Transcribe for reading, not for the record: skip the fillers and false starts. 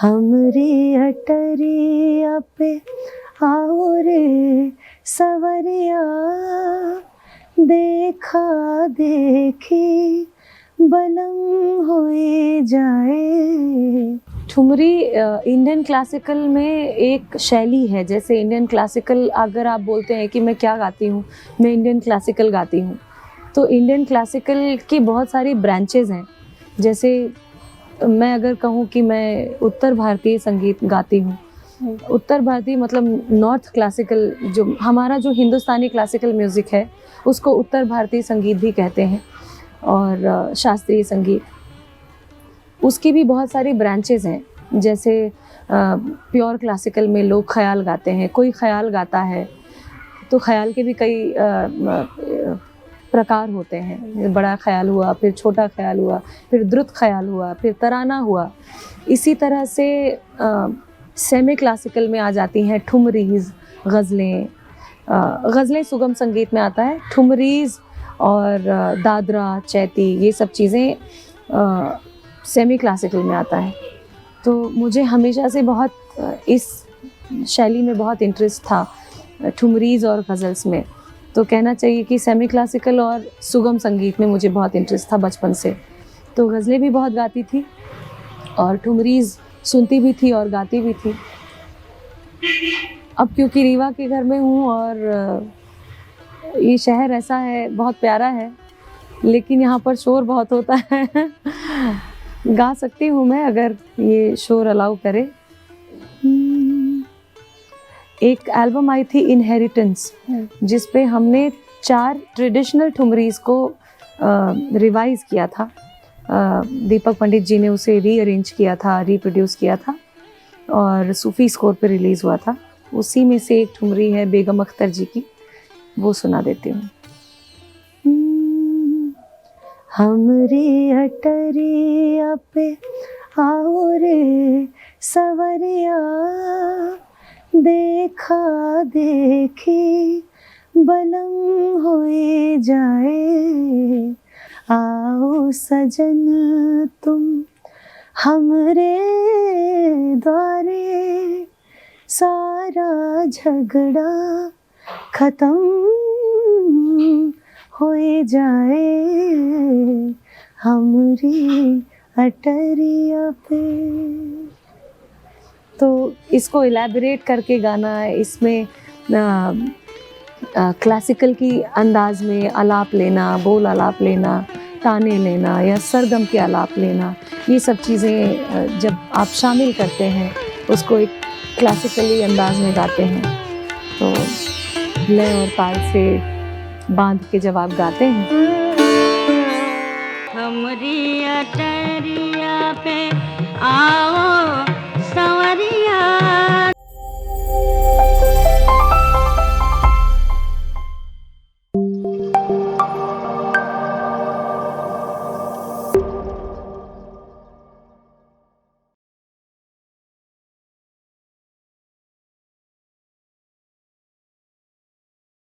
हमरी अटरिया पे आओ रे सवरिया, देखा देखी बलम होए जाए। ठुमरी इंडियन क्लासिकल में एक शैली है। जैसे इंडियन क्लासिकल, अगर आप बोलते हैं कि मैं क्या गाती हूँ, मैं इंडियन क्लासिकल गाती हूँ, तो इंडियन क्लासिकल की बहुत सारी ब्रांचेज़ हैं। जैसे मैं अगर कहूँ कि मैं उत्तर भारतीय संगीत गाती हूँ, उत्तर भारतीय मतलब नॉर्थ क्लासिकल, जो हमारा जो हिंदुस्तानी क्लासिकल म्यूज़िक है उसको उत्तर भारतीय संगीत भी कहते हैं, और शास्त्रीय संगीत, उसकी भी बहुत सारी ब्रांचेज़ हैं। जैसे प्योर क्लासिकल में लोग ख्याल गाते हैं, कोई ख्याल गाता है, तो ख्याल के भी कई प्रकार होते हैं। बड़ा ख्याल हुआ, फिर छोटा ख्याल हुआ, फिर द्रुत ख्याल हुआ, फिर तराना हुआ। इसी तरह से सेमी क्लासिकल में आ जाती हैं ठुमरीज़, गज़लें। गज़लें सुगम संगीत में आता है, ठुमरीज़ और दादरा, चैती, ये सब चीज़ें सेमी क्लासिकल में आता है। तो मुझे हमेशा से बहुत इस शैली में बहुत इंटरेस्ट था, ठुमरीज़ और गज़ल्स में। तो कहना चाहिए कि सेमी क्लासिकल और सुगम संगीत में मुझे बहुत इंटरेस्ट था बचपन से। तो गज़लें भी बहुत गाती थी और ठुमरीज़ सुनती भी थी और गाती भी थी। अब क्योंकि रीवा के घर में हूँ और ये शहर ऐसा है, बहुत प्यारा है, लेकिन यहाँ पर शोर बहुत होता है। गा सकती हूँ मैं अगर ये शोर अलाउ करे। एक एल्बम आई थी इनहेरिटेंस, जिस पे हमने 4 ट्रेडिशनल ठुमरीज़ को रिवाइज़ किया था। दीपक पंडित जी ने उसे रीअरेंज किया था, रीप्रोड्यूस किया था और सूफ़ी स्कोर पे रिलीज़ हुआ था। उसी में से एक ठुमरी है बेगम अख्तर जी की, वो सुना देती हूँ। हमरी अटरिया पे आओ रे सवरिया, देखा देखी बलम होए जाए। आओ सजन तुम हमरे द्वारे, सारा झगड़ा खत्म होए जाए। हमरी अटरिया पे। तो इसको इलैबोरेट करके गाना है, इसमें क्लासिकल की अंदाज में आलाप लेना, बोल आलाप लेना, ताने लेना या सरगम के आलाप लेना, ये सब चीज़ें जब आप शामिल करते हैं, उसको एक क्लासिकली अंदाज में गाते हैं, तो लय और ताल से बांध के जब आप गाते हैं। हमरी अटरिया पे आओ